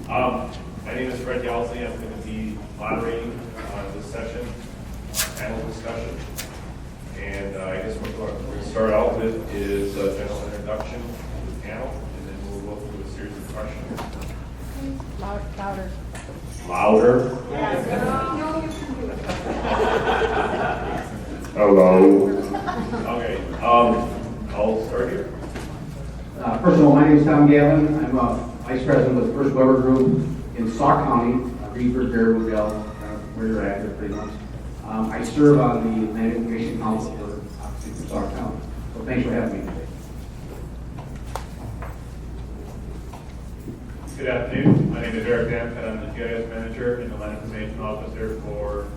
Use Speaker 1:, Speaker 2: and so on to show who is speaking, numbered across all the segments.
Speaker 1: My name is Fred Yalsey. I'm going to be moderating this session, panel discussion. And I guess what we're going to start out with is a general introduction to the panel, and then we'll go through a series of questions.
Speaker 2: Louder.
Speaker 1: Louder?
Speaker 2: Yes. No, you can do it.
Speaker 1: Hello. Okay. I'll start here.
Speaker 3: First of all, my name is Tom Gavin. I'm Vice President with First Weber Group in Sauk County, Greenberg, Bearwood, where you're at here pretty much. I serve on the Land Information Council for Sauk County. So thanks for having me today.
Speaker 1: Good afternoon. My name is Eric Dampett. I'm the GIS Manager and the Land Information Officer for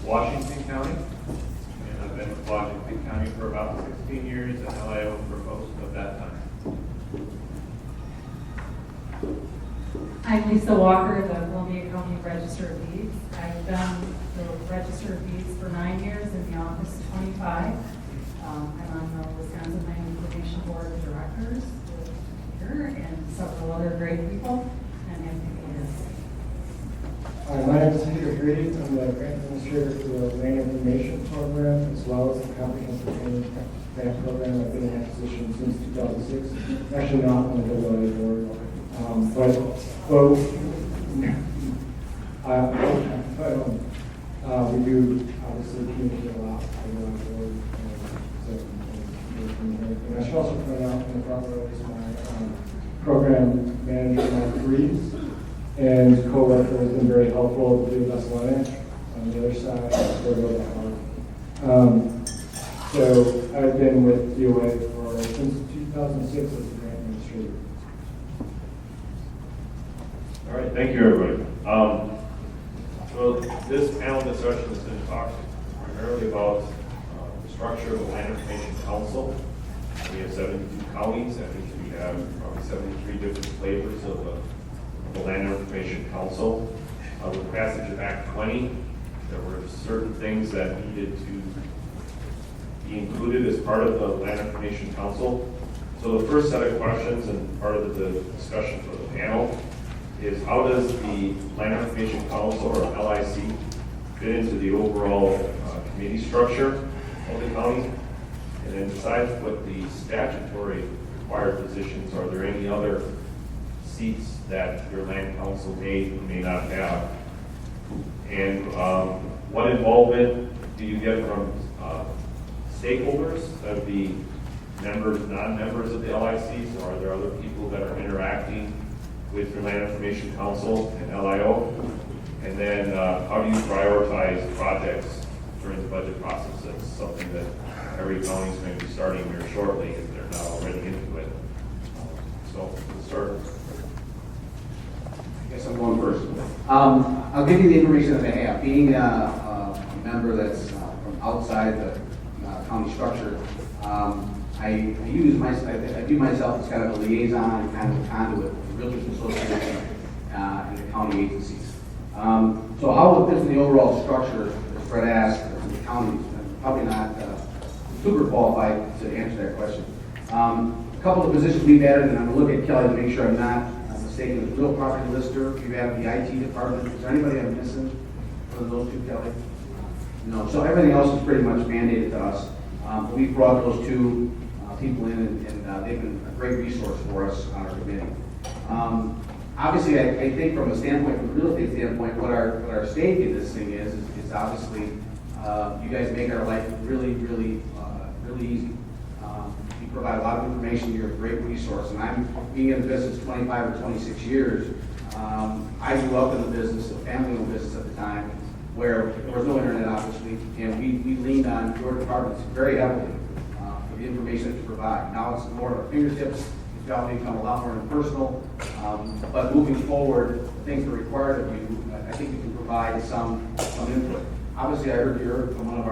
Speaker 1: Washington County. And I've been with Washington County for about 16 years and LIO for most of that time.
Speaker 4: I'm Lisa Walker, the Columbia County Register of Deeds. I've done the Register of Deeds for 9 years, in the office 25. I'm on the Wisconsin Land Information Board of Directors here and several other great people. And I'm
Speaker 5: Hi, my name is Peter Grady. I'm the grant administrator for the Land Information Program as well as the Comprehensive Grant Program. I've been in that position since 2006. Actually not on the WLA board. We do obviously communicate a lot on the board. And I should also point out in the front row is my program manager, Mike Reeves, and co-worker has been very helpful to do us learning on the other side. So I've been with DOA since 2006 as a grant administrator.
Speaker 1: All right, thank you, everybody. So this panel discussion is going to talk primarily about the structure of the Land Information Council. We have 72 counties, and we have probably 73 different flavors of the Land Information Council. With the passage of Act 20, there were certain things that needed to be included as part of the Land Information Council. So the first set of questions and part of the discussion for the panel is how does the Land Information Council, or LIC, fit into the overall committee structure of the county? And then besides what the statutory required positions, are there any other seats that your land council may or may not have? And what involvement do you get from stakeholders, that would be members, non-members of the LICs, or are there other people that are interacting with your Land Information Council and LIO? And then how do you prioritize projects during the budget process? That's something that every county is going to be starting here shortly if they're not already into it. So let's start.
Speaker 3: I guess I'm going first. I'll give you the information that I have. Being a member that's from outside the county structure, I view myself as kind of a liaison and kind of a conduit with the Realtors Association and the county agencies. So how it fits in the overall structure, as Fred asked, the county is probably not super qualified to answer that question. A couple of positions we've added, and I'm going to look at Kelly to make sure I'm not mistaken, the real property lister. We've added the IT department. Is there anybody I'm missing for those two, Kelly? No. So everything else is pretty much mandated to us. We've brought those two people in, and they've been a great resource for us on our committee. Obviously, I think from a standpoint, from a real estate standpoint, what our stake in this thing is obviously you guys make our life really, really, really easy. You provide a lot of information. You're a great resource, and I'm being in the business 25 or 26 years. I grew up in the business, a family-owned business at the time, where there was no internet, obviously, and we leaned on your departments very heavily for the information that you provide. Now it's more at our fingertips. It's got to become a lot more impersonal. But moving forward, the things that are required of you, I think you can provide some input. Obviously, I heard from one of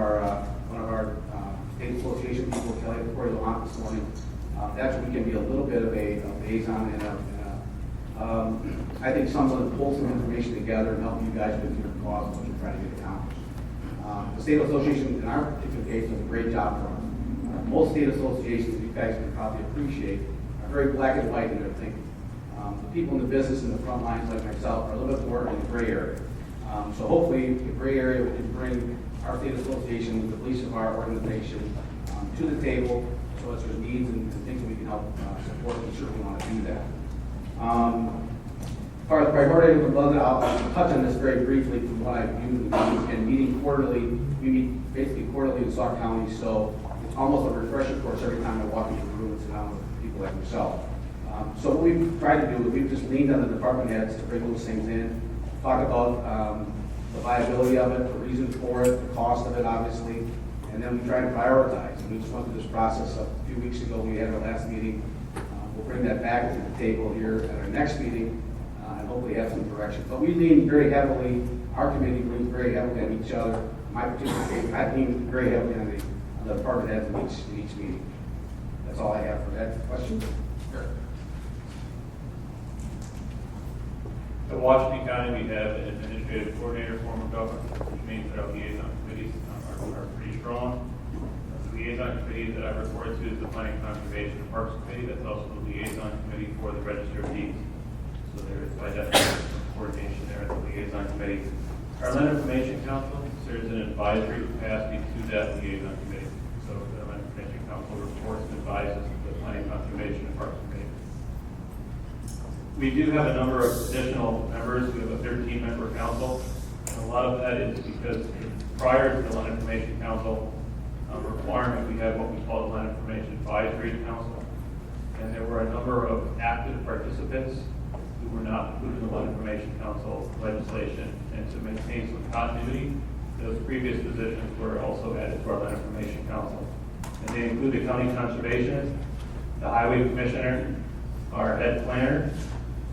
Speaker 3: our state association people, Kelly, before you go on this morning. That's where we can be a little bit of a liaison and I think someone pull some information together and help you guys with your cause and what you're trying to get accomplished. The state association, in our particular case, does a great job for us. Most state associations, you guys can probably appreciate, are very black and white in their thinking. The people in the business in the front lines like myself are a little bit more in the gray area. So hopefully the gray area can bring our state association, the police of our organization, to the table, so as there's needs and things that we can help support, we certainly want to do that. As far as priority of the budget, I'll touch on this very briefly from what I've viewed in meeting quarterly. We meet basically quarterly in Sauk County, so it's almost a refresher course every time I walk into the room and sit down with people like yourself. So what we've tried to do is we've just leaned on the department heads to bring those things in, talk about the viability of it, the reasons for it, the cost of it, obviously, and then we try to prioritize. And we just went through this process a few weeks ago. We had our last meeting. We'll bring that back to the table here at our next meeting and hopefully have some direction. But we lean very heavily, our committee leans very heavily on each other. My particular case, I lean very heavily on the department heads in each meeting. That's all I have for that question. Sure.
Speaker 1: In Washington County, we have an administrative coordinator form of government, which means that our liaison committees are pretty strong. The liaison committee that I report to is the Planning, Conservation, and Parks Committee. That's also the liaison committee for the Register of Deeds. So there is by definition coordination there at the liaison committee. Our Land Information Council serves in an advisory capacity to that liaison committee. So the Land Information Council reports and advises the Planning, Conservation, and Parks Committee. We do have a number of additional members. We have a 13-member council. And a lot of that is because prior to the Land Information Council requirement, we had what we call the Land Information Advisory Council. And there were a number of active participants who were not included in the Land Information Council legislation. And to maintain some continuity, those previous positions were also added to our Land Information Council. And they include the county conservationist, the highway commissioner, our head planner,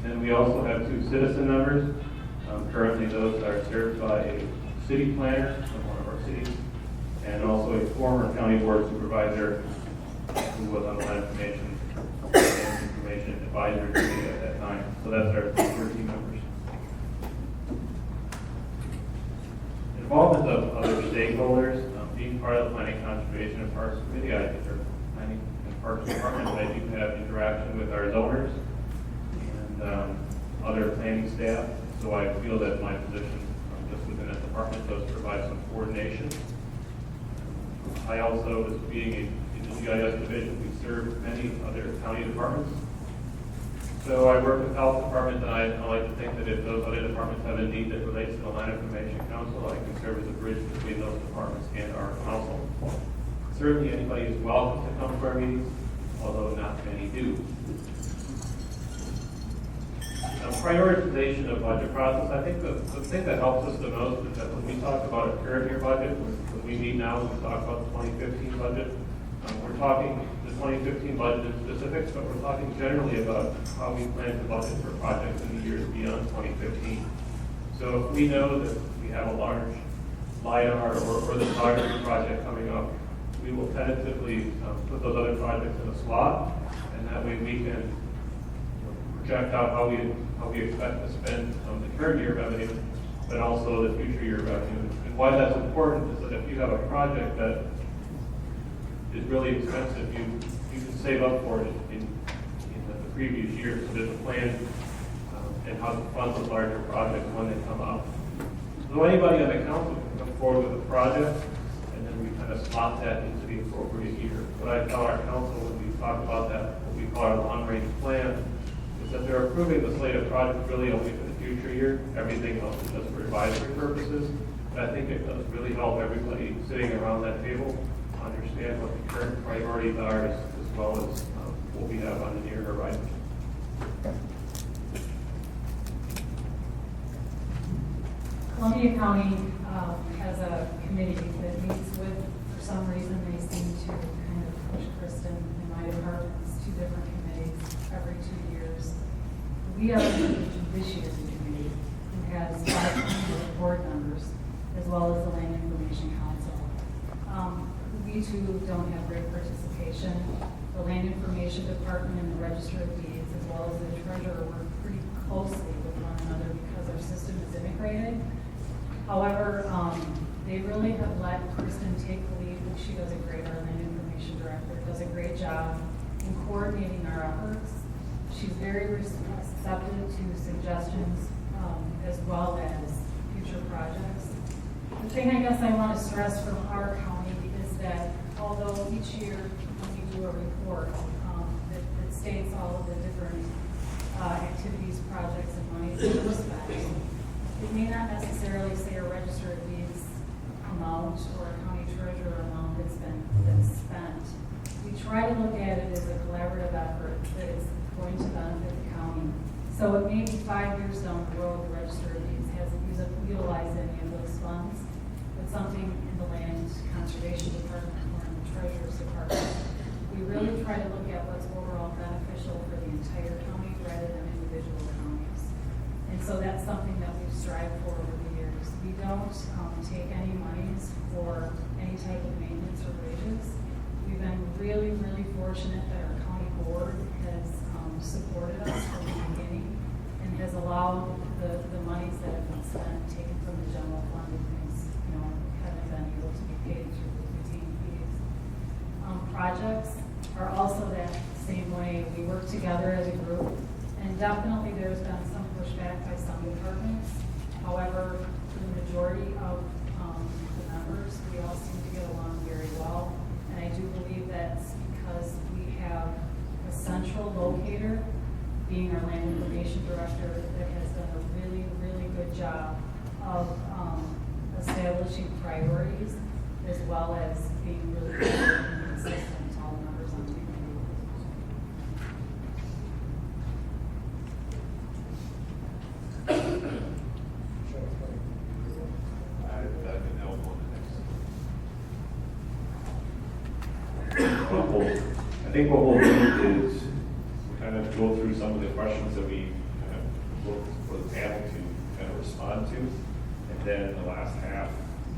Speaker 1: and we also have 2 citizen members. Currently, those are served by a city planner from one of our cities, and also a former county board supervisor who was on the Land Information and Information Advisory Committee at that time. So that's our 13 members. Involvement of other stakeholders, being part of the Planning, Conservation, and Parks Committee, I think our Planning and Parks Department, I do have interaction with our zoners and other planning staff. So I feel that my position just within that department does provide some coordination. I also, as being in the GIS division, we serve many other county departments. So I work with the Health Department, and I like to think that if those other departments have a need that relates to the Land Information Council, I can serve as a bridge between those departments and our council. Certainly anybody is welcome to come to our meetings, although not many do. Prioritization of budget process, I think the thing that helps us the most is that when we talk about a current year budget, when we meet now, we talk about the 2015 budget. We're talking the 2015 budget in specifics, but we're talking generally about how we plan to budget for projects in the years beyond 2015. So if we know that we have a large LiDAR or the photography project coming up, we will tentatively put those other projects in a slot, and that way we can project out how we expect to spend the current year revenue, but also the future year revenue. And why that's important is that if you have a project that is really expensive, you can save up for it in the previous year. So there's a plan and how to fund those larger projects when they come up. So anybody on the council can come forward with a project, and then we kind of slot that into the appropriate year. What I tell our council when we talk about that, what we call our long-range plan, is that they're approving the slate of projects really only for the future year. Everything else is just for advisory purposes. But I think it does really help everybody sitting around that table understand what the current priorities are, as well as what we have on the near horizon.
Speaker 4: Columbia County has a committee that meets with, for some reason, they seem to kind of push Kristen in my departments, 2 different committees every 2 years. We are the judiciary committee, who has 5 board members, as well as the Land Information Council. We too don't have great participation. The Land Information Department and the Register of Deeds, as well as the treasurer, work pretty closely with one another because our system is integrated. However, they really have let Kristen take the lead, and she does a great, our Land Information Director does a great job in coordinating our efforts. She's very receptive to suggestions as well as future projects. The thing I guess I want to stress from our county is that although each year when we do a report that states all of the different activities, projects, and monies that were spent, it may not necessarily say a register of deeds amount or a county treasurer amount that's spent. We try to look at it as a collaborative effort that is going to benefit the county. So it may be 5 years down the road, the register of deeds hasn't utilized any of those funds, but something in the land conservation department or in the treasurer's department. We really try to look at what's overall beneficial for the entire county rather than individual counties. And so that's something that we've strived for over the years. We don't take any monies for any type of maintenance or wages. We've been really, really fortunate that our county board has supported us from the beginning and has allowed the monies that have been spent, taken from the general fund and things, haven't been able to be paid through the routine fees. Projects are also that same way. We work together as a group, and definitely there's been some pushback by some departments. However, for the majority of the members, we all seem to get along very well. And I do believe that's because we have a central locator, being our land information director, that has done a really, really good job of establishing priorities as well as being really good and consistent to all the members on the committee.
Speaker 1: I think what we'll do is kind of go through some of the questions that we kind of looked for the panel to kind of respond to. And then in the last half,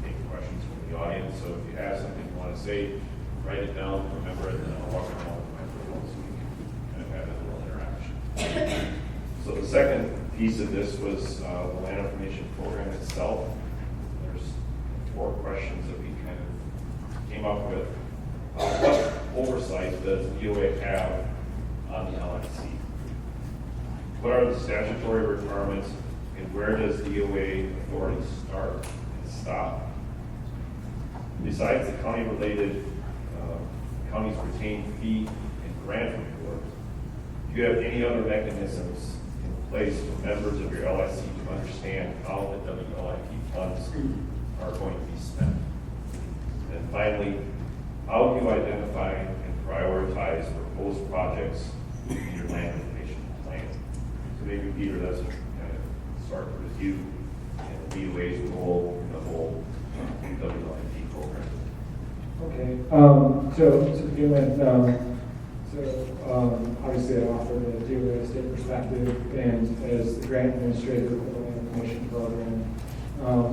Speaker 1: take questions from the audience. So if you have something you want to say, write it down, remember it, and then I'll walk around with the microphone so we can kind of have that little interaction. So the second piece of this was the land information program itself. There's 4 questions that we kind of came up with. What oversight does DOA have on the LFC? What are the statutory requirements, and where does DOA authority start and stop? Besides the county-related, county's retained fee and grant report, do you have any other mechanisms in place for members of your LIC to understand how the WLIP funds are going to be spent? And finally, how do you identify and prioritize proposed projects in your land information plan? So maybe Peter, let's kind of start with you and DOA's role in the whole WLIP program.
Speaker 5: Okay, so to begin with, obviously I offer the DOA state perspective, and as the grant administrator for the land information program,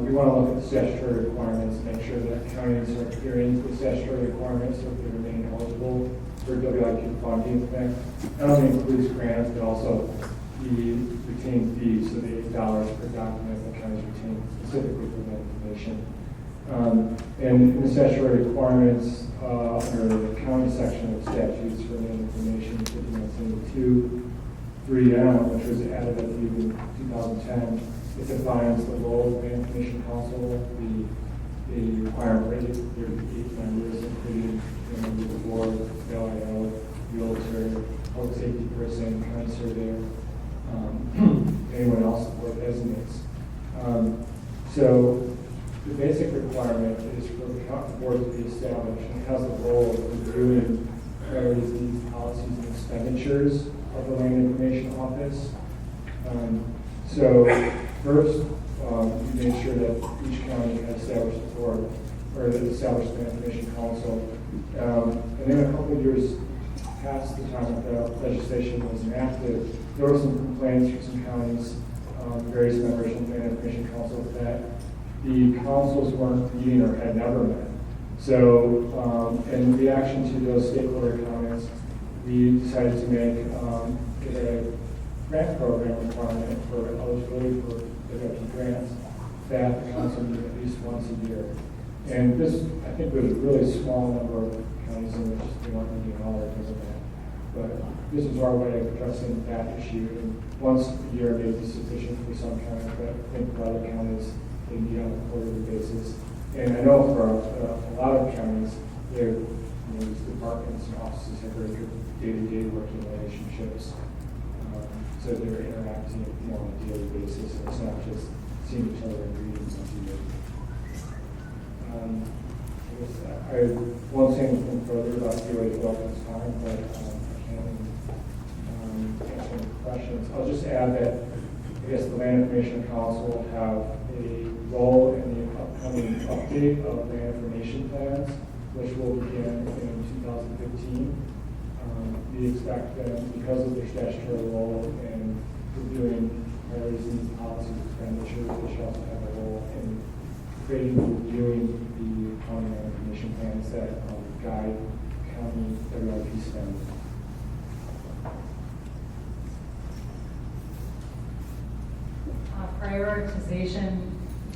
Speaker 5: we want to look at the statutory requirements, make sure that counties are adhering to the statutory requirements so that they remain eligible for WIP funding. In fact, not only includes grants, but also the retained fees, so the $8 per document that counties retain specifically for that information. And in the statutory requirements, under the county section of statutes for land information, 5972, 3M, which was added, I believe, in 2010, it defines the role of the land information council, the requirement rate, 38 members, including members of the board, LIO, realtor, public safety person, county surveyor, anyone else the board designates. So the basic requirement is for the board to be established and has the role of reviewing priorities, needs, policies, and expenditures of the land information office. So first, you make sure that each county has established a board or established an information council. And then a couple of years past the time that the legislation was enacted, there were some complaints from some counties, various members of the information council, that the councils weren't meeting or had never met. So in reaction to those stakeholder comments, we decided to make a grant program requirement for eligibility for WIP grants that the council meet at least once a year. And this, I think, was a really small number of counties in which they weren't meeting all or because of that. But this is our way of addressing that issue, and once a year may be sufficient for some counties, but I think for other counties, they meet on a quarterly basis. And I know for a lot of counties, these departments and offices have very good day-to-day working relationships. So they're interacting more on a daily basis, and it's not just seeing each other in meetings once a year. I won't say anything further about DOA development this time, but I can answer any questions. I'll just add that I guess the Land Information Council will have a role in the upcoming update of land information plans, which will begin in 2015. We expect them, because of their statutory role in reviewing priorities and policies expenditures, they should also have a role in creating and reviewing the county land information plans that guide county WIP spend.
Speaker 4: Prioritization,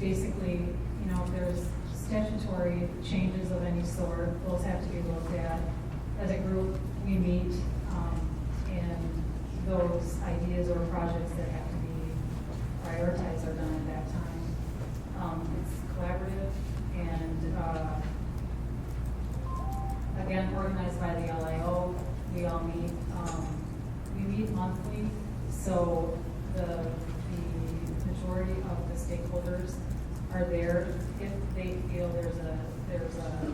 Speaker 4: basically, if there's statutory changes of any sort, those have to be looked at. As a group, we meet, and those ideas or projects that have to be prioritized are done at that time. It's collaborative and, again, organized by the LIO. We all meet. We meet monthly, so the majority of the stakeholders are there if they feel there's an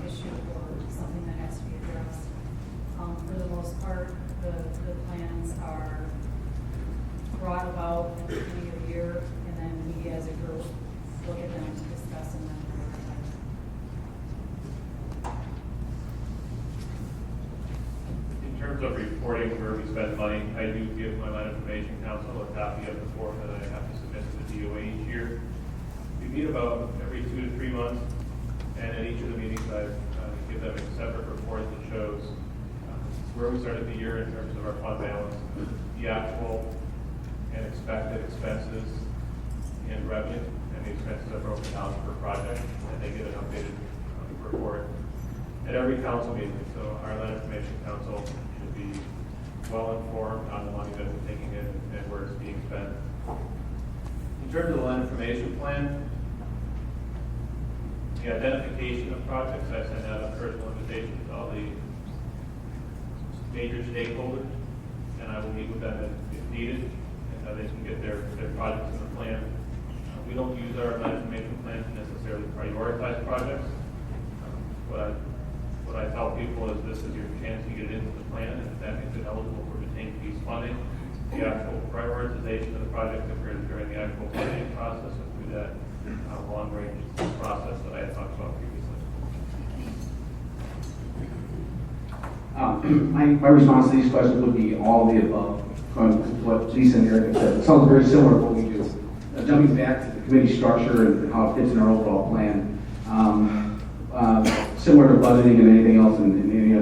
Speaker 4: issue or something that has to be addressed. For the most part, the plans are brought about at the beginning of the year, and then we as a group look at them to discuss and then prioritize.
Speaker 1: In terms of reporting where we spend money, I do give my Land Information Council a copy of the form that I have to submit to the DOA each year. We meet about every 2 to 3 months, and at each of the meetings I give them a separate report that shows where we started the year in terms of our fund balance, the actual and expected expenses and revenue, and the expenses are broken down per project, and they get an updated report at every council meeting. So our Land Information Council should be well informed on the money that we're taking in and where it's being spent. In terms of the Land Information Plan, the identification of projects, I send out a personal invitation to all the major stakeholders, and I will meet with them if needed, and they can get their projects in the plan. We don't use our Land Information Plan to necessarily prioritize projects. What I tell people is this is your chance to get it into the plan, and if that makes it eligible for retained piece funding, the actual prioritization of the project occurs during the actual planning process and through that long-range process that I had talked about previously.
Speaker 3: My response to these questions would be all of the above, from what Lisa and Eric said. It sounds very similar to what we do. Jumping back to the committee structure and how it fits in our overall plan, similar to budgeting and anything else in any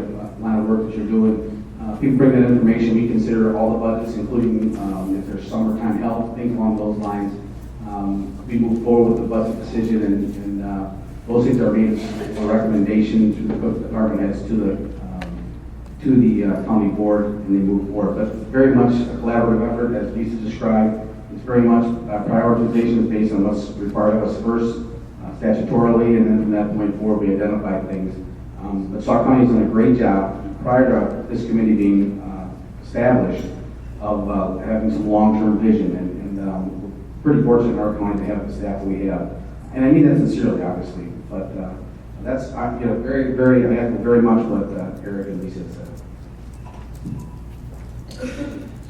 Speaker 3: line of work that you're doing, people bring that information. We consider all the budgets, including if there's summertime help, things along those lines. We move forward with the budget decision, and those things are made as a recommendation to the department heads to the county board, and they move forward. But it's very much a collaborative effort, as Lisa described. It's very much prioritization is based on what's required of us first, statutorily, and then from that point forward, we identify things. But Sauk County's done a great job prior to this committee being established of having some long-term vision, and we're pretty fortunate in our county to have the staff that we have. And I mean that sincerely, obviously, but that's very, very, I echo very much what Eric and Lisa said.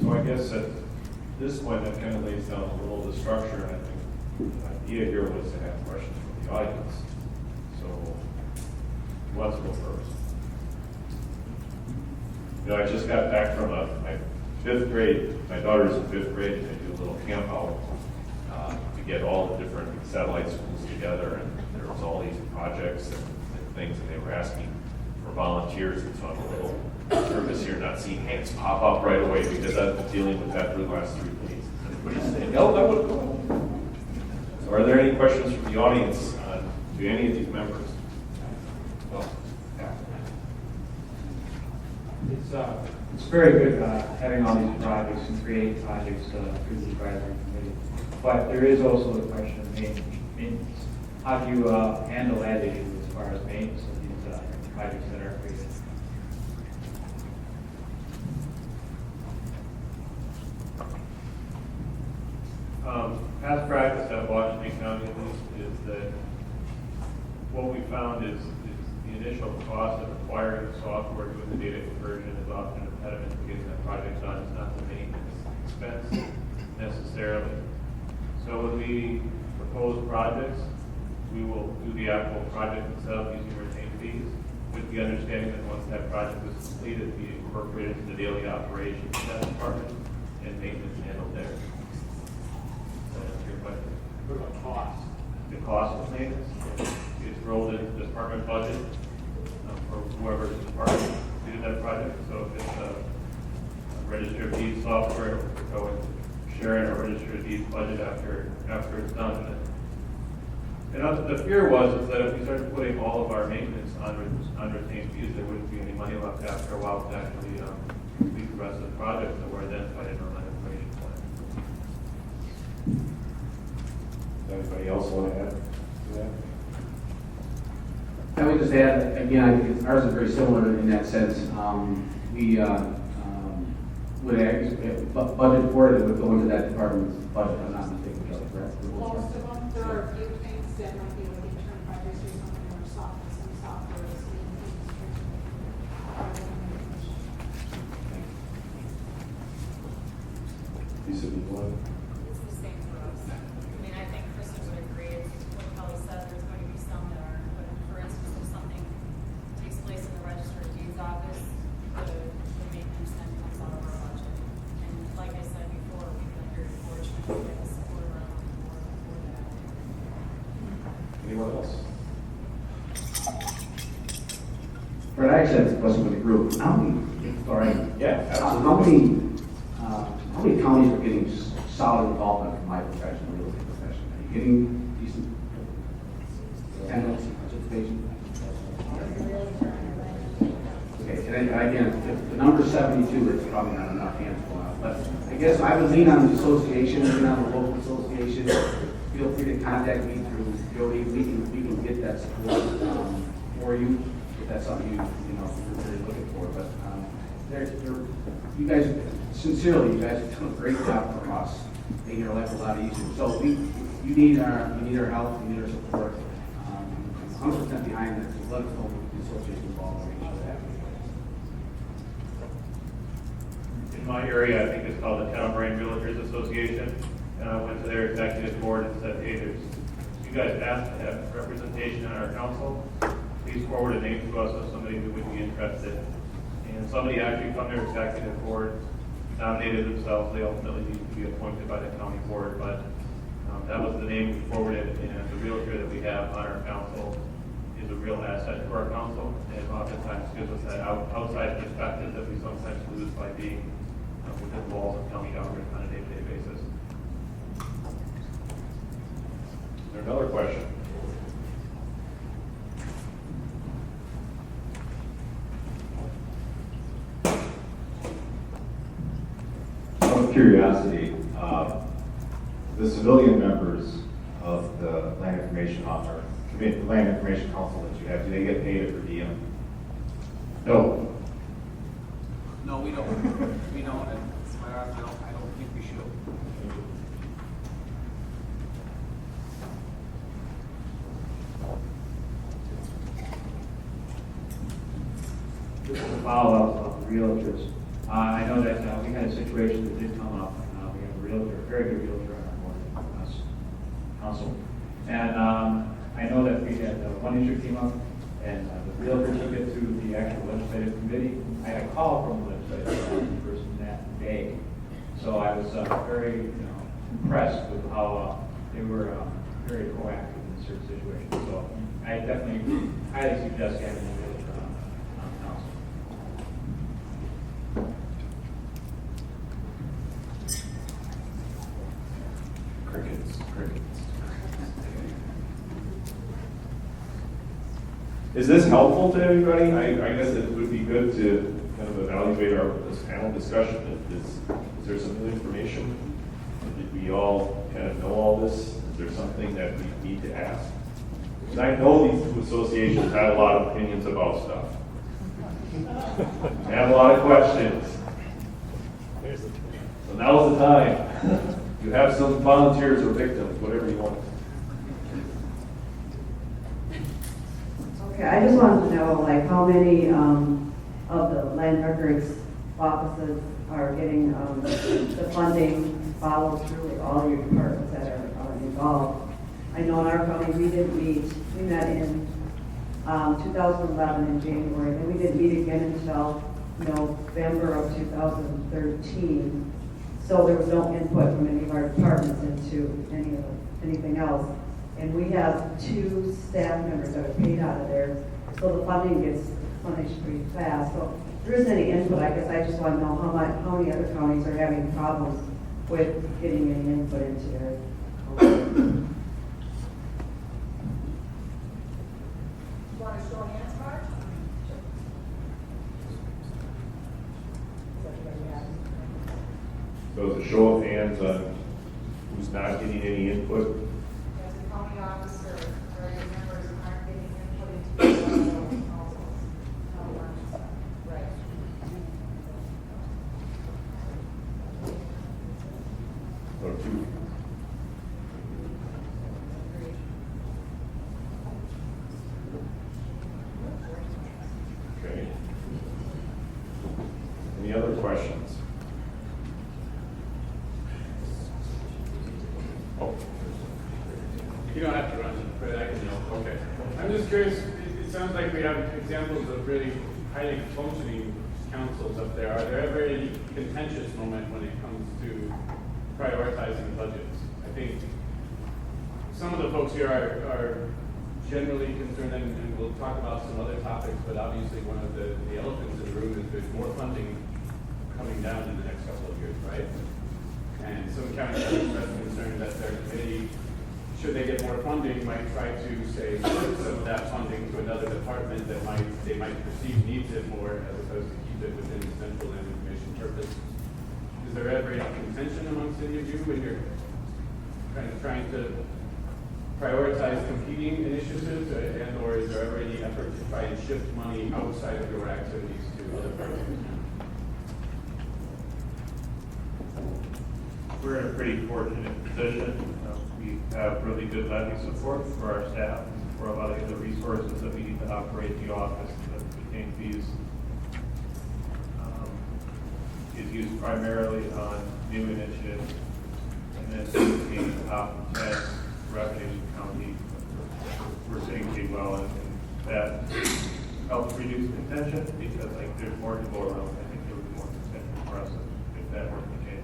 Speaker 1: So I guess at this point, that kind of lays down a little of the structure, and I think the idea here was to have questions from the audience. So who wants to go first? I just got back from my 5th grade. My daughter's in 5th grade, and they do a little camp out to get all the different satellite schools together, and there was all these projects and things, and they were asking for volunteers, and so I'm a little nervous here not seeing hands pop up right away, because I've been dealing with that for the last 3 days. Everybody's saying, "Oh, that would go." So are there any questions from the audience to any of these members?
Speaker 6: It's very good having all these projects and creating projects through the advisory committee. But there is also the question of maintenance. How do you handle that issue as far as maintenance of these projects that are created?
Speaker 1: Past practice at Washington County at least is that what we found is the initial cost of acquiring the software, doing the data conversion is often an impediment to getting that project done. It's not the maintenance expense necessarily. So when we propose projects, we will do the actual project itself using retained fees with the understanding that once that project is completed, we incorporate it into the daily operations of that department and maintenance handled there.
Speaker 6: What about cost?
Speaker 1: The cost of maintenance is rolled into the department budget for whoever's department did that project. So if it's a register of deeds software, we're going to share in a register of deeds budget after it's done. And the fear was that if we started putting all of our maintenance on retained fees, there wouldn't be any money left after a while to actually complete the rest of the project that were identified in our line information plan. Does anybody else want to add to that?
Speaker 3: I would just add, again, I think ours is very similar in that sense. We would actually budget for it, it would go into that department's budget, I'm not mistaken, Kelly, correct?
Speaker 2: Most of them, there are a few things that might be like intern projects or something, or some software is
Speaker 1: You said you wanted?
Speaker 7: It's the same for us. I mean, I think Kristen would agree, it's what Kelly said, there's going to be some that are, but for instance, if something takes place in the Register of Deeds office, the maintenance then comes out of our budget. And like I said before, we've been very fortunate to get the support around the board for that.
Speaker 1: Anyone else?
Speaker 3: Fred, I actually have a question for the group. How many,
Speaker 1: Yeah,
Speaker 3: how many counties are getting solid involvement from my profession, real estate profession? Are you getting decent attendance, participation? Okay, and again, if the number's 72, it's probably not enough hands going out. But I guess I would lean on the association, lean on the local association. Feel free to contact me through Jody. We can get that support for you if that's something you're really looking for. But you guys, sincerely, you guys have done a great job for us, making our life a lot easier. So you need our help, you need our support. I'm 100% behind that. So let us know the association involved. Make sure that happens.
Speaker 1: In my area, I think it's called the Town Brain Realtors Association, and I went to their executive board and said, hey, you guys asked to have representation in our council. Please forward a name to us of somebody who would be interested. And somebody actually from their executive board nominated themselves. They ultimately needed to be appointed by the county board, but that was the name we forwarded, and the realtor that we have on our council is a real asset to our council, and oftentimes gives us that outside perspective that we sometimes lose by being within the walls of county government on a day-to-day basis. Is there another question?
Speaker 8: Out of curiosity, the civilian members of the Land Information Land Information Council that you have, do they get paid per diem?
Speaker 1: No.
Speaker 3: No, we don't. We don't. And I don't think we should.
Speaker 6: Just a follow-up of the realtors. I know that we had a situation that did come up. We have a realtor, a very good realtor on our board, council. And I know that we had one issue came up, and the realtor took it to the actual legislative committee. I had a call from the legislative person that day. So I was very impressed with how they were very proactive in certain situations. So I definitely highly suggest having a realtor on council.
Speaker 8: Crickets.
Speaker 1: Is this helpful to everybody? I guess it would be good to kind of evaluate this panel discussion? Is there some new information? Did we all kind of know all this? Is there something that we need to ask? Because I know these two associations have a lot of opinions about stuff. They have a lot of questions. So now's the time. You have some volunteers or victims, whatever you want.
Speaker 9: Okay, I just wanted to know, like, how many of the land records offices are getting the funding followed through with all your departments that are involved. I know in our county, we didn't meet, we met in 2011 in January, then we didn't meet again until November of 2013. So there was no input from any of our departments into anything else. And we have 2 staff members that are paid out of there, so the funding gets replenished pretty fast. So if there isn't any input, I guess I just want to know how many other counties are having problems with getting any input into their.
Speaker 2: Want to show hands, Mark?
Speaker 1: So it's a show of hands on who's not getting any input.
Speaker 2: As a county officer, or your members aren't getting input into the councils. Right.
Speaker 1: Or 2. Okay. Any other questions? Oh,
Speaker 10: You don't have to run, but I can, okay. I'm just curious, it sounds like we have examples of really highly functioning councils up there. Are there ever any contentious moment when it comes to prioritizing budgets? I think some of the folks here are generally concerned, and we'll talk about some other topics, but obviously one of the elephants in the room is there's more funding coming down in the next couple of years, right? And some counties have expressed concern that their committee, should they get more funding, might try to say shift some of that funding to another department that they might perceive needs it more, as opposed to keep it within the central land information purpose. Is there ever any contention amongst any of you when you're kind of trying to prioritize competing initiatives, or is there ever any effort to try and shift money outside of your activities to other parts of the town?
Speaker 11: We're in a pretty fortunate position. We have really good levy support for our staff and for a lot of the other resources that we need to operate the office. The retained fees is used primarily on new initiatives, and then the top 10 revenues in the county. We're sitting pretty well, and that helps reduce contention because there's more to go around. I think there would be more contention for us if that weren't the case.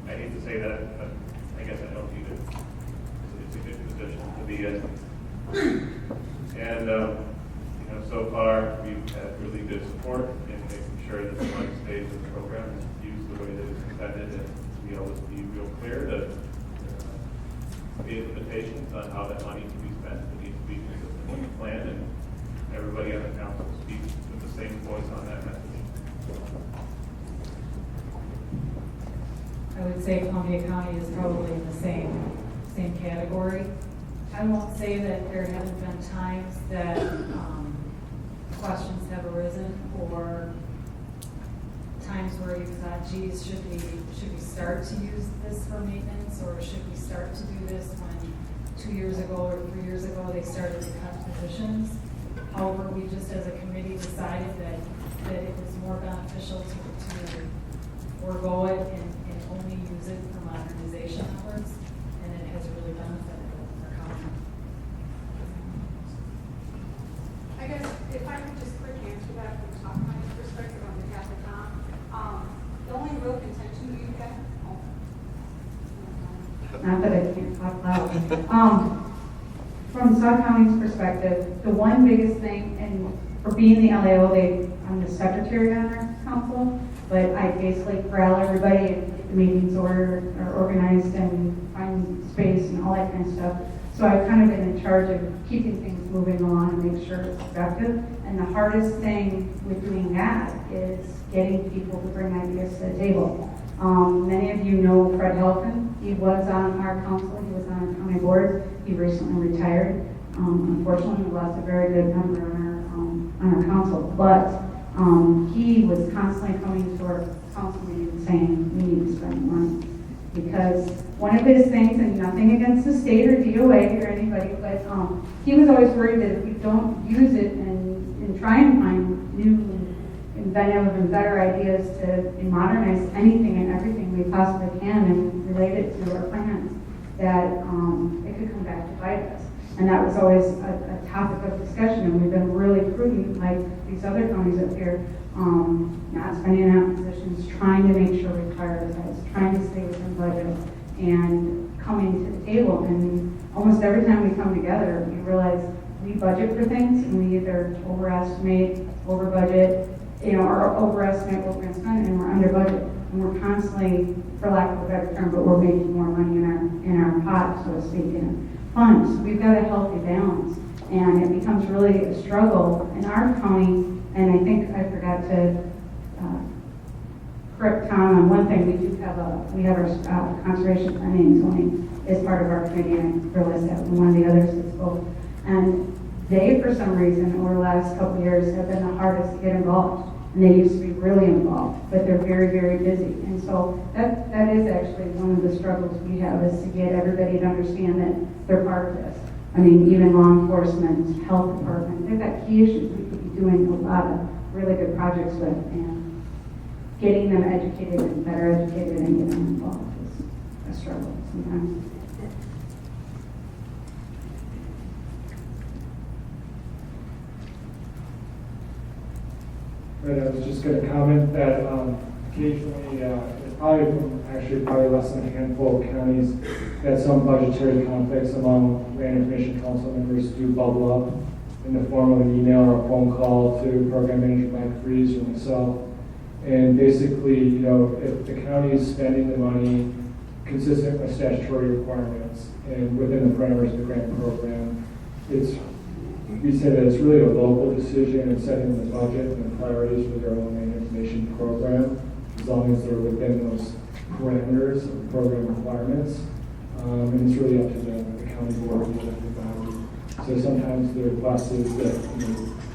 Speaker 11: I hate to say that, but I guess I don't either. It's a good position to be in. And, so far, we've had really good support in making sure that the money stays in the program and used the way that it's intended, and we always be real clear that the limitations on how that money can be spent. It needs to be consistent with the plan, and everybody on the council speaks with the same voice on that message.
Speaker 4: I would say Columbia County is probably in the same category. I won't say that there haven't been times that questions have arisen, or times where you thought, geez, should we start to use this for maintenance, or should we start to do this when 2 years ago or 3 years ago they started to cut positions. However, we just as a committee decided that it was more beneficial to forego it and only use it for modernization efforts, and it has really benefited our county.
Speaker 2: I guess if I could just quick answer that from the top line perspective on behalf of Tom. The only real contention we've got,
Speaker 12: not that I can't talk loud. From South County's perspective, the one biggest thing, and for being the LAO, I'm the secretary on our council, but I basically corral everybody and get the meetings ordered or organized and find space and all that kind of stuff. So I've kind of been in charge of keeping things moving along and make sure it's effective. And the hardest thing with doing that is getting people to bring ideas to the table. Many of you know Fred Helfand. He was on our council. He was on our county board. He recently retired. Unfortunately, we lost a very good member on our council. But he was constantly coming to our council meetings saying, we need to spend money. Because one of his things, and nothing against the state or DOA or anybody, but he was always worried that if we don't use it and try and find new and inventive and better ideas to modernize anything and everything we possibly can and relate it to our plans, that it could come back to bite us. And that was always a topic of discussion, and we've been really prudent, like these other counties up here, not spending out positions, trying to make sure we prioritize, trying to stay within budget, and coming to the table. And almost every time we come together, we realize we budget for things, and we either overestimate, over budget, or overestimate what we're going to spend, and we're under budget. And we're constantly, for lack of a better term, but we're making more money in our pot, so to speak, in funds. We've got a healthy balance, and it becomes really a struggle in our county. And I think I forgot to correct Tom on one thing. We have our conservation planning and zoning as part of our committee, and I realized that one of the others that spoke. And they, for some reason, over the last couple of years, have been the hardest to get involved. And they used to be really involved, but they're very, very busy. And so that is actually one of the struggles we have, is to get everybody to understand that they're part of this. I mean, even law enforcement, health department, they've got key issues we could be doing a lot of really good projects with, and getting them educated and better educated and getting them involved is a struggle sometimes.
Speaker 5: Right, I was just going to comment that occasionally, it's probably less than a handful of counties, that some budgetary conflicts among Land Information Council members do bubble up in the form of an email or a phone call to Program Manager Mike Freeze or myself. And basically, if the county is spending the money consistent with statutory requirements and within the parameters of the grant program, we say that it's really a local decision in setting the budget and the priorities for their own land information program, as long as they're within those parameters of the program requirements. And it's really up to the county board, the elected body. So sometimes the request is that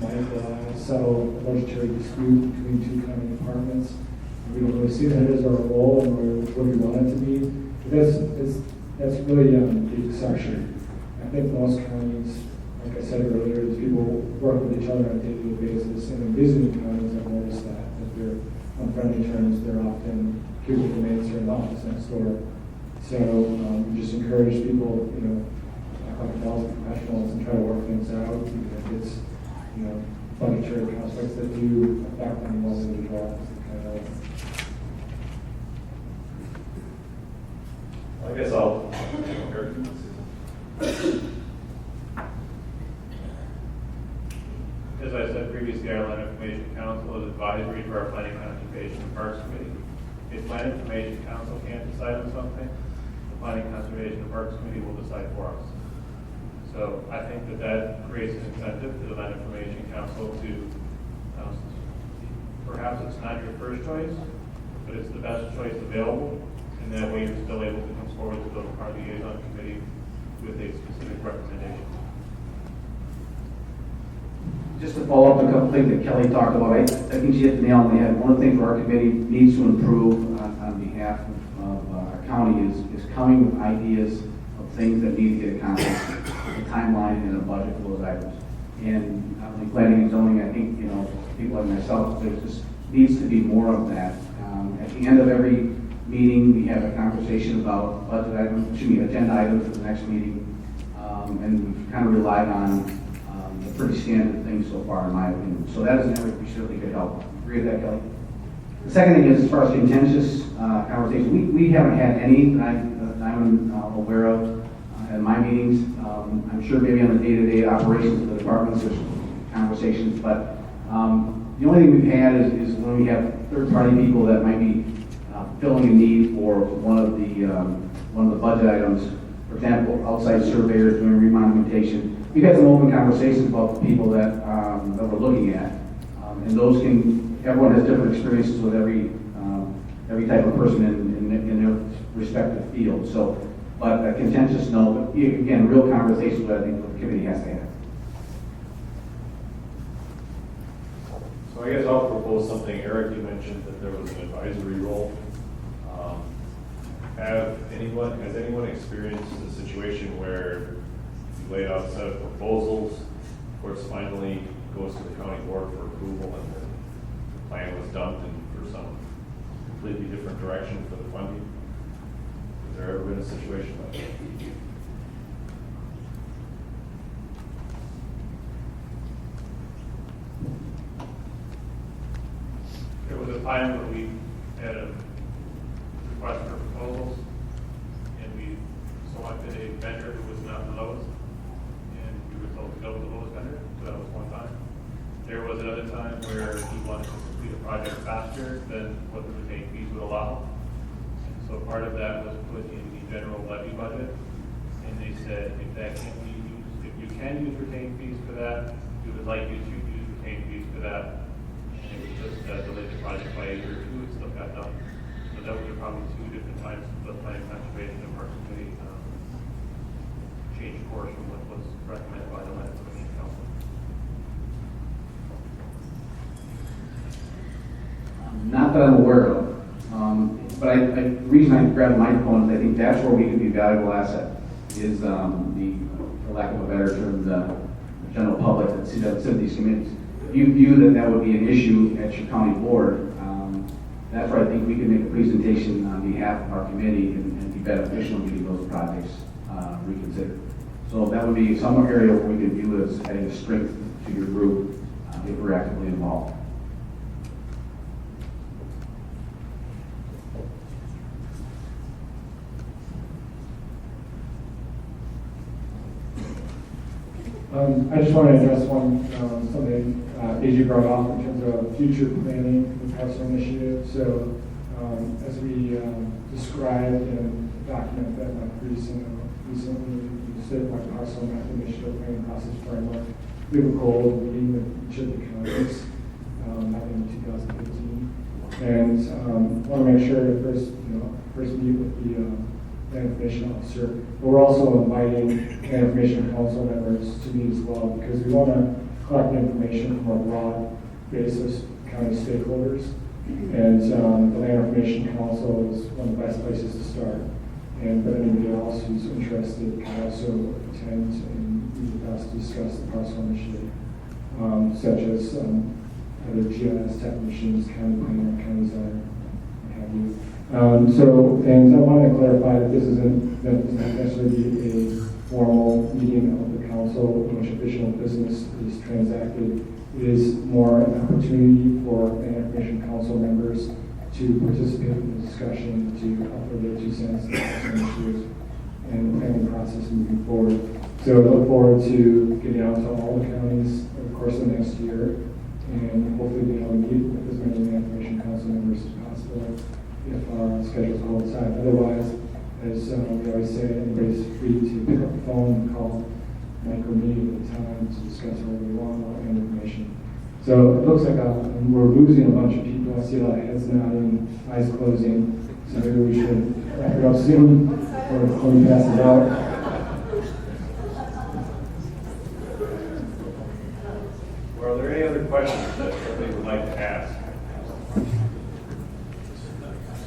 Speaker 5: might settle a budgetary dispute between two county departments. We don't really see that as our role and what we want it to be. But that's really the exception. I think most counties, like I said earlier, is people work with each other on a day-to-day basis. And in visiting counties, I've noticed that if they're on friendly terms, they're often cubicle mates or in the office next door. So we just encourage people, act like adults and professionals and try to work things out. Even if it's, budgetary conflicts that do affect them one individual.
Speaker 1: I guess I'll.
Speaker 11: As I said previously, our Land Information Council is advisory to our Planning, Conservation, and Parks Committee. If Land Information Council can't decide on something, the Planning, Conservation, and Parks Committee will decide for us. So I think that creates an incentive to the Land Information Council to, perhaps it's not your first choice, but it's the best choice available, and that way you're still able to come forward to our liaison committee with a specific recommendation.
Speaker 3: Just to follow up on a couple things that Kelly talked about, I think she hit the nail on the head. One of the things our committee needs to improve on behalf of our county is coming with ideas of things that need to get accomplished, a timeline and a budget for those items. And not only planning and zoning, I think, people like myself, there just needs to be more of that. At the end of every meeting, we have a conversation about budget items, agenda items for the next meeting. And we've kind of relied on a pretty standard thing so far, in my opinion. So that is an area we certainly could help. Agree with that, Kelly? The second thing is, as far as contentious conversation, we haven't had any that I'm aware of in my meetings. I'm sure maybe on the day-to-day operations of the departments there's conversations, but the only thing we've had is when we have third-party people that might be filling a need for one of the budget items. for example, outside surveyors doing remonumentation. We've had some open conversations about the people that we're looking at, and those everyone has different experiences with every type of person in their respective field. So, but a contentious no, but again, real conversation that I think the committee has to have.
Speaker 1: So I guess I'll propose something. Eric, you mentioned that there was an advisory role. Has anyone experienced a situation where you laid out a set of proposals, of course, finally goes to the county board for approval, and the plan was dumped and for some completely different direction for the funding? Has there ever been a situation like that?
Speaker 11: There was a time where we had a request for proposals, and we selected a vendor who was not the lowest, and we were told to go with the lowest vendor, so that was one time. There was another time where he wanted to complete a project faster than what the retained fees would allow. And so part of that was put in the general levy budget, and they said, if that can be used, if you can use retained fees for that, we would like you to use retained fees for that. And it was just delayed the project by a year or two, it still got done. So that was probably two different times the planning conservation and parks committee changed course from what was recommended by the land commission council.
Speaker 3: Not that I'm aware of, but the reason I grabbed the microphone is I think that's where we can be a valuable asset, is for lack of a better term, the general public that sit in these committees. If you view that would be an issue at your county board, that's where I think we can make a presentation on behalf of our committee and be beneficial in getting those projects reconsidered. So that would be some area where we can view as adding a strength to your group if we're actively involved.
Speaker 5: I just want to address something AJ brought off in terms of future planning for the parcel initiative. So as we described in the document that went recently, the statewide parcel map initiative planning process framework, we have a goal of meeting with each of the counties in 2015. And want to make sure to first meet with the land information officer, but we're also inviting land information council members to meet as well, because we want to collect information from a broad basis of county stakeholders. And the land information council is one of the best places to start. But anybody else who's interested can also attend and meet with us to discuss the parcel initiative, such as other GIS technicians, county planner, county designer, what have you. And I want to clarify that this does not necessarily be a formal meeting of the council in which official business is transacted. It is more an opportunity for land information council members to participate in the discussion, to offer their 2 cents on the initiatives and the planning process moving forward. So I look forward to getting out to all the counties over the course of the next year, and hopefully being able to meet with as many land information council members as possible if our schedules coincide. Otherwise, as we always say, anybody's free to pick up the phone and call Mike or me at a time to discuss whatever we want about land information. So it looks like we're losing a bunch of people. I see a lot of heads nodding, eyes closing. So maybe we should wrap it up soon or before we pass it out.
Speaker 1: Well, are there any other questions that somebody would like to ask?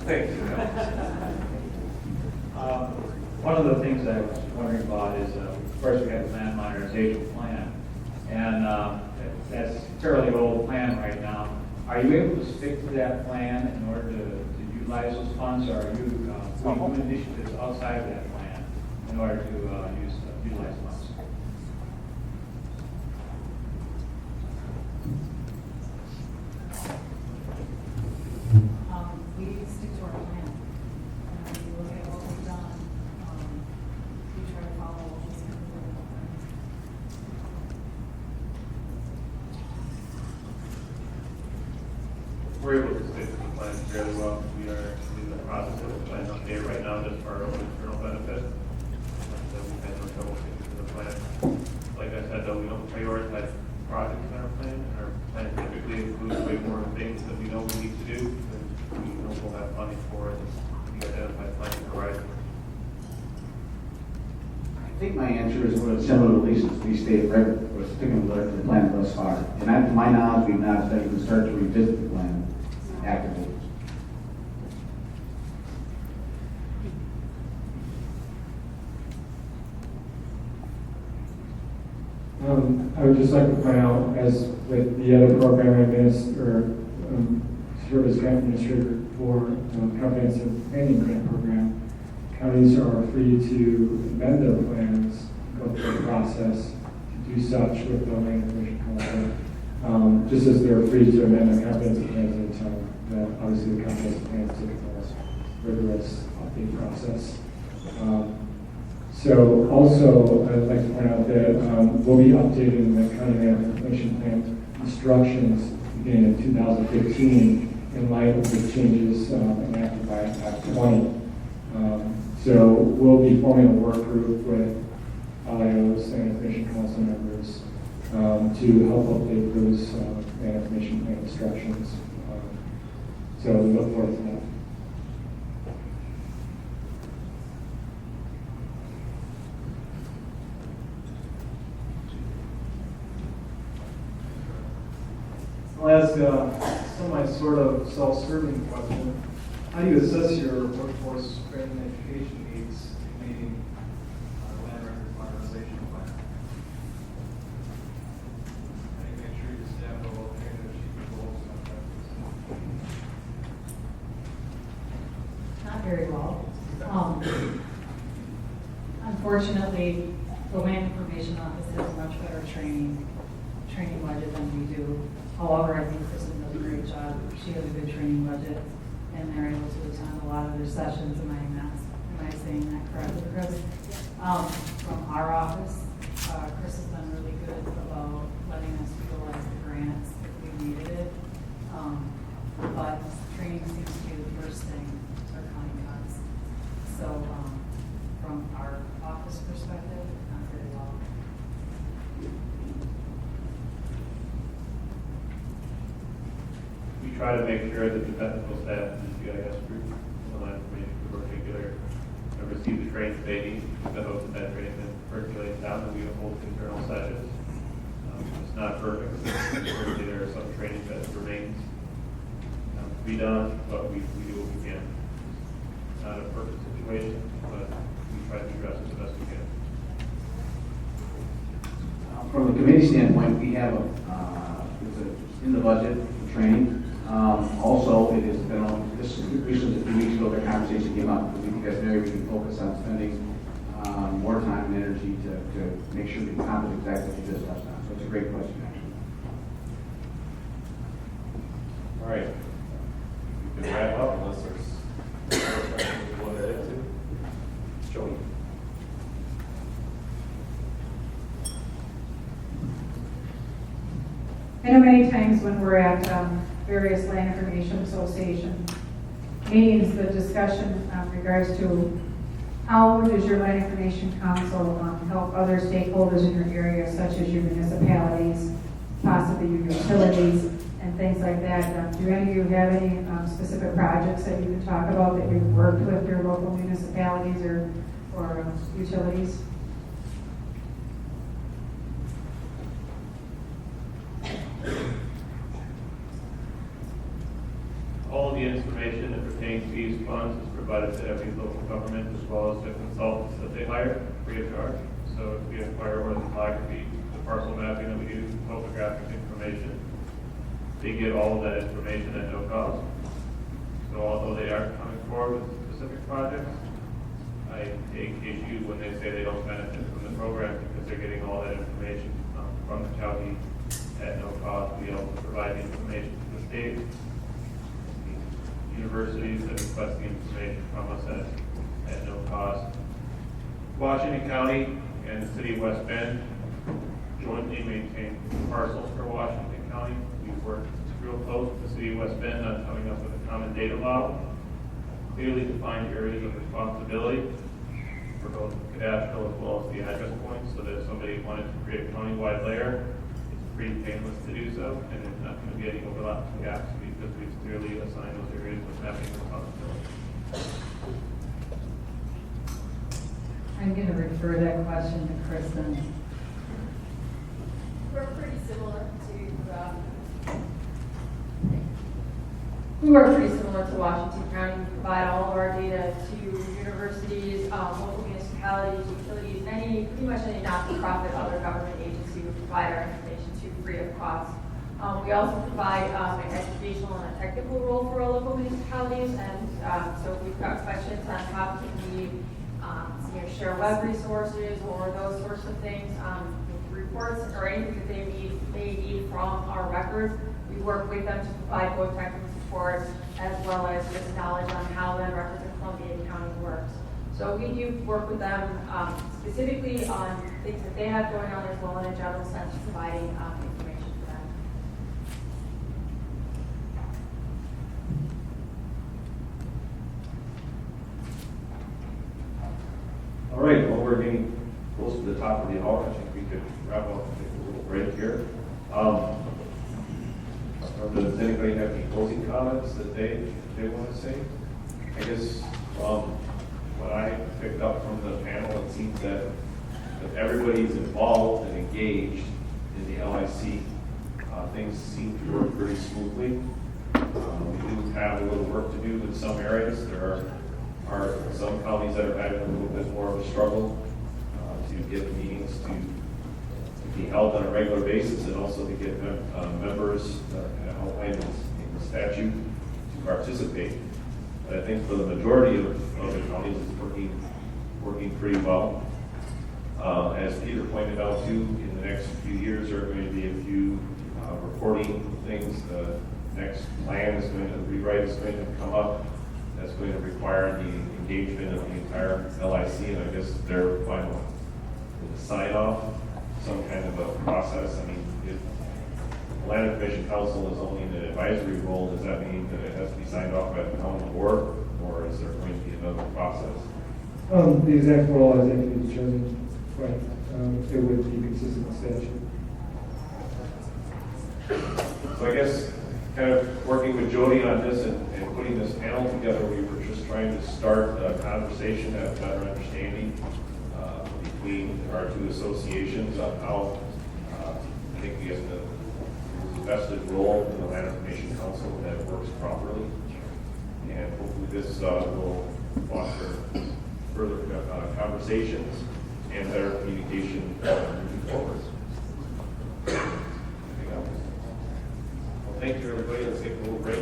Speaker 1: Thank you.
Speaker 6: One of the things I was wondering about is, of course, we have the land modernization plan, and that's a fairly old plan right now. Are you able to stick to that plan in order to utilize those funds, or are you doing initiatives outside of that plan in order to utilize funds?
Speaker 4: We stick to our plan. We look at what we've done. We try to follow what was in the plan.
Speaker 11: We're able to stick to the plan fairly well. We are in the process of the plan update right now just for our own internal benefit.
Speaker 3: think my answer is what similar to Lisa's. We stay right, we're sticking with the plan thus far. And I, to my knowledge, we've not even started to revisit the plan actively.
Speaker 5: I would just like to point out, as with the other program I missed, or serve as grant administrator for comprehensive planning grant program, counties are free to amend their plans, go through the process to do such with the Land Information Council, just as they're free to amend their comprehensive plans anytime. Obviously, the comprehensive plans take a more rigorous update process. So also, I'd like to point out that we'll be updating the County Land Information Plan instructions beginning in 2015 in light of the changes enacted by Act 20. So we'll be forming a work group with LIOs and Information Council members to help update those land information plan instructions. So we look forward to that.
Speaker 13: I'll ask a sort of self-serving question. How do you assess your workforce training and education needs in meeting land record modernization plan? How do you make sure your staff are well trained to achieve your goals and objectives?
Speaker 4: Not very well. Unfortunately, the Land Information Office has a much better training budget than we do. However, I think Kristen does a great job. She has a good training budget, and they're able to attend a lot of their sessions. Am I saying that correctly, Chris? From our office, Chris has been really good about letting us utilize the grants if we needed it. But training seems to be the first thing our county does. So, from our office perspective, not very well.
Speaker 11: We try to make sure that the technical staff in the GIS group, the land information group in particular, receive the training they need to host that training and percolate down, and we hold internal sessions. It's not perfect. Certainly there are some training that remains to be done, but we do what we can. It's not a perfect situation, but we try to address it the best we can.
Speaker 3: From the committee standpoint, we have it's in the budget for training. Also, it has been on, this recently, a few weeks ago, the conversation came up, because we think that's an area we can focus on spending more time and energy to make sure we accomplish exactly what you just touched on. So it's a great question, actually.
Speaker 1: All right. We can wrap up unless there's more questions we want to get into. Joey.
Speaker 12: I know many times when we're at various land information association meetings, the discussion in regards to how does your land information council help other stakeholders in your area, such as your municipalities, possibly your utilities, and things like that. Do any of you have any specific projects that you can talk about that you've worked with your local municipalities or utilities?
Speaker 11: All of the information that pertains to these funds is provided to every local government as well as the consultants that they hire free of charge. So if we acquire orthography, the parcel mapping that we do, topographic information, they get all of that information at no cost. So although they are coming forward with specific projects, I take issue when they say they don't benefit from the program because they're getting all that information from the county at no cost. We also provide the information to the state, universities that request the information from us at no cost. Washington County and the city of West Bend jointly maintain parcels for Washington County. We've worked real close with the city of West Bend on coming up with a common data model, clearly defined areas of responsibility for both the cadastral as well as the address points, so that if somebody wanted to create a county-wide layer, it's pretty painless to do so, and there's not going to be any overlaps and gaps because we've clearly assigned those areas with mapping responsibility.
Speaker 4: I'm going to refer that question to Kristen.
Speaker 7: We're pretty similar to, Washington County. We provide all of our data to universities, local municipalities, utilities, pretty much any not-for-profit, other government agency we provide our information to free of cost. We also provide an educational and a technical role for our local municipalities, and so if we've got questions on how can we share web resources or those sorts of things, reports or anything that they need from our records, we work with them to provide both technical support as well as just knowledge on how land records in Columbia County works. So we do work with them specifically on things that they have going on as well in a general sense, providing information for them.
Speaker 1: All right, well, we're getting close to the top of the hour. I think we could wrap up and take a little break here. Does anybody have any closing comments that they want to say? I guess what I picked up from the panel, it seems that everybody's involved and engaged in the LIC. Things seem to work pretty smoothly. We do have a little work to do in some areas. There are some counties that are having a little bit more of a struggle to get meetings to be held on a regular basis and also to get members outlined in the statute to participate. But I think for the majority of the counties, it's working pretty well. As Peter pointed out too, in the next few years there are going to be a few reporting things. The next plan is going to, rewrite is going to come up. That's going to require the engagement of the entire LIC, and I guess their final sign off, some kind of a process. I mean, if the Land Information Council is only in an advisory role, does that mean that it has to be signed off by the county board, or is there going to be another process?
Speaker 5: The exact role has yet to be determined, but it would be consistent with statute.
Speaker 1: So I guess kind of working with Jody on this and putting this panel together, we were just trying to start a conversation, have a better understanding between our two associations on how I think we have the vested role in the Land Information Council that it works properly. And hopefully this will foster further conversations and better communication moving forward. Anything else? Well, thank you, everybody. Let's take a little break.